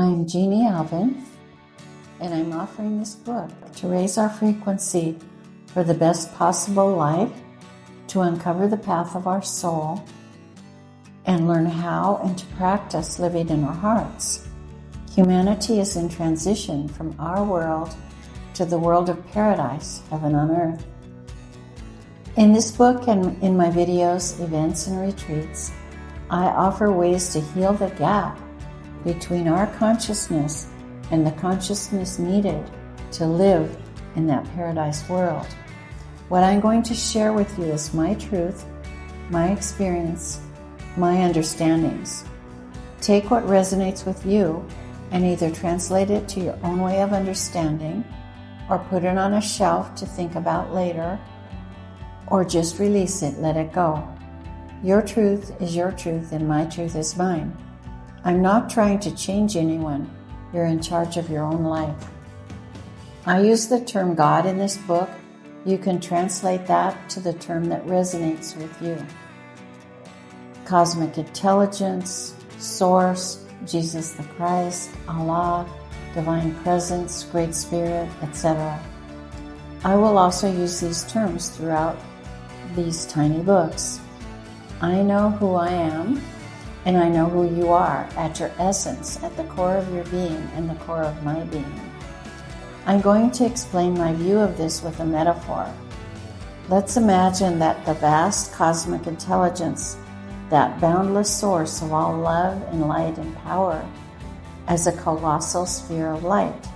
I'm Jeannie Alvin, and I'm offering this book to raise our frequency for the best possible life, to uncover the path of our soul, and learn how and to practice living in our hearts. Humanity is in transition from our world to the world of paradise, heaven on earth. In this book and in my videos, events, and retreats, I offer ways to heal the gap between our consciousness and the consciousness needed to live in that paradise world. What I'm going to share with you is my truth, my experience, my understandings. Take what resonates with you and either translate it to your own way of understanding, or put it on a shelf to think about later, or just release it, let it go. Your truth is your truth and my truth is mine. I'm not trying to change anyone. You're in charge of your own life. I use the term God in this book. You can translate that to the term that resonates with you. Cosmic intelligence, source, Jesus the Christ, Allah, divine presence, great spirit, etc. I will also use these terms throughout these tiny books. I know who I am, and I know who you are at your essence, at the core of your being and the core of my being. I'm going to explain my view of this with a metaphor. Let's imagine that the vast cosmic intelligence, that boundless source of all love and light and power, as a colossal sphere of light.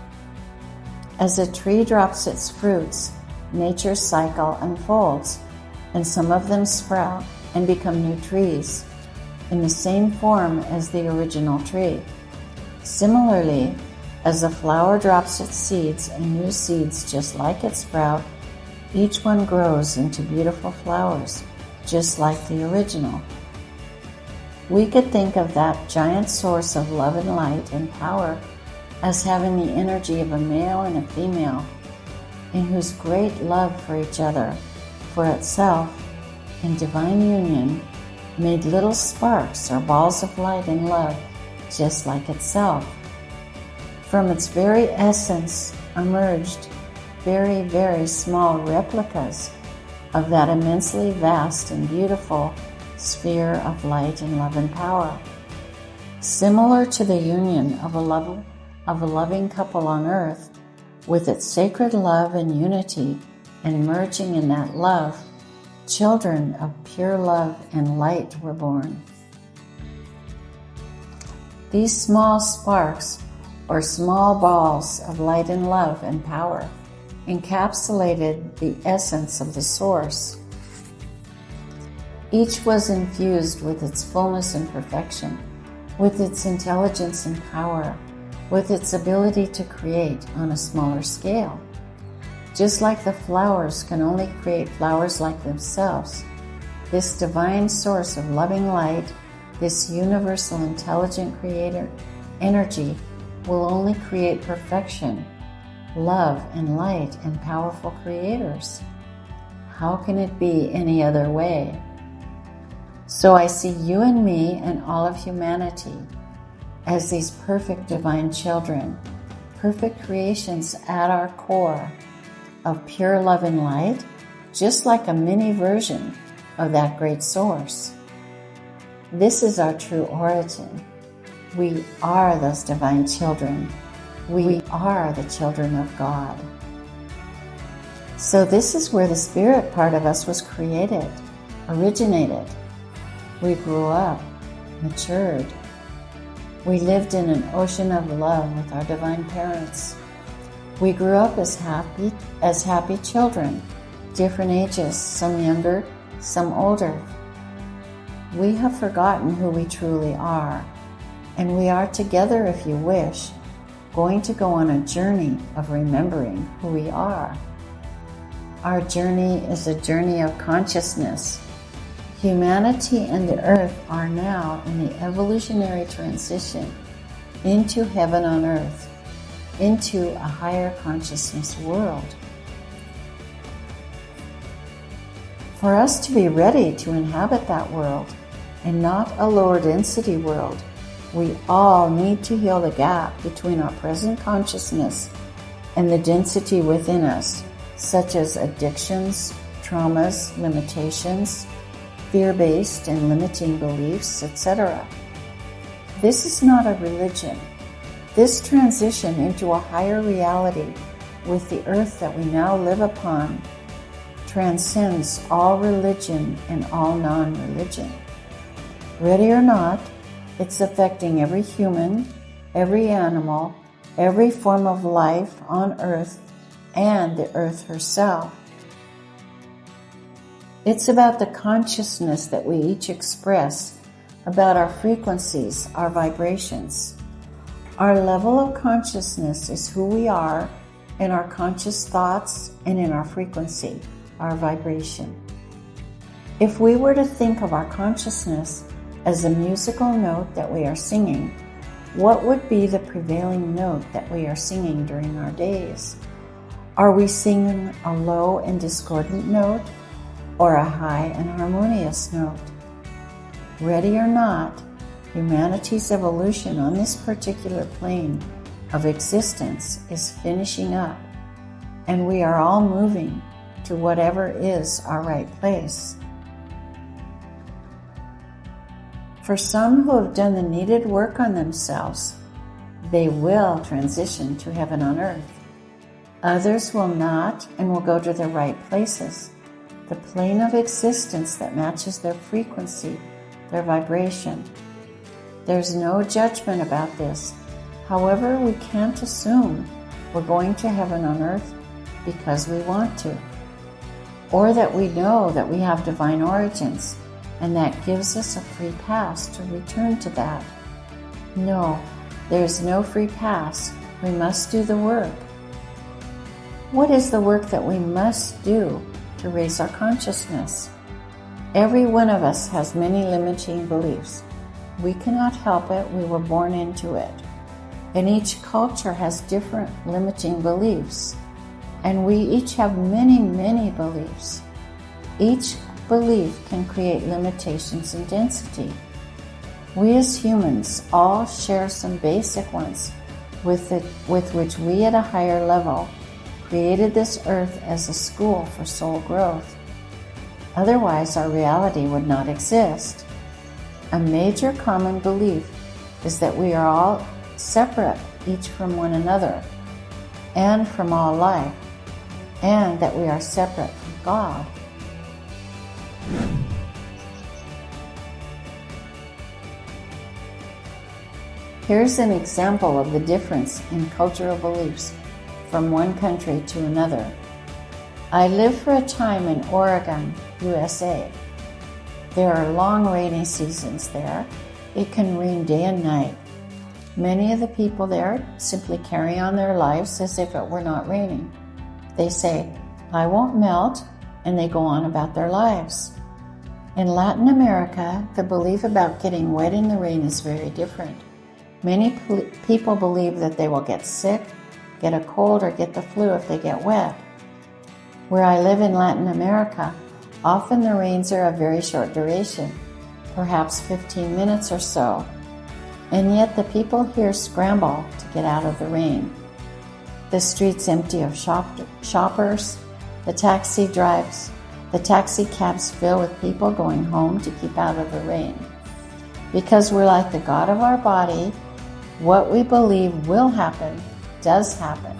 As a tree drops its fruits, nature's cycle unfolds, and some of them sprout and become new trees in the same form as the original tree. Similarly, as a flower drops its seeds and new seeds just like its sprout, each one grows into beautiful flowers just like the original. We could think of that giant source of love and light and power as having the energy of a male and a female, in whose great love for each other, for itself, in divine union, made little sparks or balls of light and love just like itself. From its very essence emerged very, very small replicas of that immensely vast and beautiful sphere of light and love and power. Similar to the union of a loving couple on earth, with its sacred love and unity, and merging in that love, children of pure love and light were born. These small sparks, or small balls of light and love and power, encapsulated the essence of the source. Each was infused with its fullness and perfection, with its intelligence and power, with its ability to create on a smaller scale. Just like the flowers can only create flowers like themselves, this divine source of loving light, this universal intelligent creator energy, will only create perfection, love and light and powerful creators. How can it be any other way? So I see you and me and all of humanity as these perfect divine children, perfect creations at our core of pure love and light, just like a mini version of that great source. This is our true origin. We are those divine children. We are the children of God. So this is where the spirit part of us was created, originated. We grew up, matured. We lived in an ocean of love with our divine parents. We grew up as happy children, different ages, some younger, some older. We have forgotten who we truly are, and we are together, if you wish, going to go on a journey of remembering who we are. Our journey is a journey of consciousness. Humanity and the earth are now in the evolutionary transition into heaven on earth, into a higher consciousness world. For us to be ready to inhabit that world, and not a lower density world We all need to heal the gap between our present consciousness and the density within us, such as addictions, traumas, limitations, fear-based and limiting beliefs, etc. This is not a religion. This transition into a higher reality with the earth that we now live upon transcends all religion and all non-religion. Ready or not, it's affecting every human, every animal, every form of life on earth, and the earth herself. It's about the consciousness that we each express, about our frequencies, our vibrations. Our level of consciousness is who we are in our conscious thoughts and in our frequency, our vibration. If we were to think of our consciousness as a musical note that we are singing, what would be the prevailing note that we are singing during our days? Are we singing a low and discordant note or a high and harmonious note? Ready or not, humanity's evolution on this particular plane of existence is finishing up, and we are all moving to whatever is our right place. For some who have done the needed work on themselves, they will transition to heaven on earth. Others will not and will go to the right places, the plane of existence that matches their frequency, their vibration. There's no judgment about this. However, we can't assume we're going to heaven on earth because we want to, or that we know that we have divine origins and that gives us a free pass to return to that. No, there's no free pass. We must do the work. What is the work that we must do to raise our consciousness? Every one of us has many limiting beliefs. We cannot help it. We were born into it. And each culture has different limiting beliefs. And we each have many, many beliefs. Each belief can create limitations in density. We as humans all share some basic ones with which we at a higher level created this earth as a school for soul growth. Otherwise, our reality would not exist. A major common belief is that we are all separate, each from one another, and from all life, and that we are separate from God. Here's an example of the difference in cultural beliefs from one country to another. I lived for a time in Oregon, USA. There are long rainy seasons there. It can rain day and night. Many of the people there simply carry on their lives as if it were not raining. They say, "I won't melt," and they go on about their lives. In Latin America, the belief about getting wet in the rain is very different. Many people believe that they will get sick, get a cold, or get the flu if they get wet. Where I live in Latin America, often the rains are of very short duration, perhaps 15 minutes or so, and yet the people here scramble to get out of the rain. The streets empty of shoppers, the taxi cabs fill with people going home to keep out of the rain. Because we're like the God of our body, what we believe will happen does happen.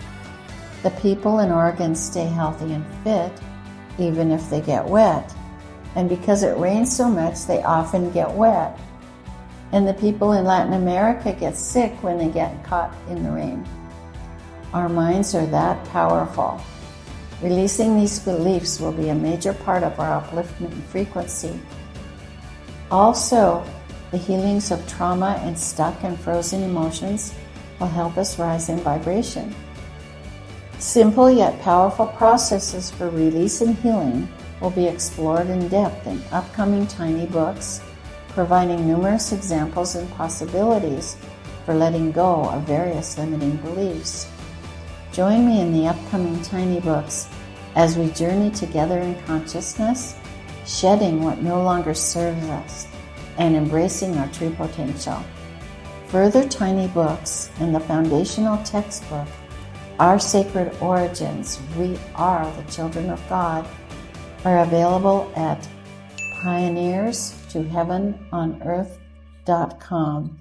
The people in Oregon stay healthy and fit, even if they get wet. And because it rains so much, they often get wet. And the people in Latin America get sick when they get caught in the rain. Our minds are that powerful. Releasing these beliefs will be a major part of our upliftment frequency. Also, the healings of trauma and stuck and frozen emotions will help us rise in vibration. Simple yet powerful processes for release and healing will be explored in depth in upcoming tiny books, providing numerous examples and possibilities for letting go of various limiting beliefs. Join me in the upcoming tiny books as we journey together in consciousness, shedding what no longer serves us and embracing our true potential. Further tiny books and the foundational textbook, Our Sacred Origins, We Are the Children of God, are available at pioneerstoheavenonearth.com.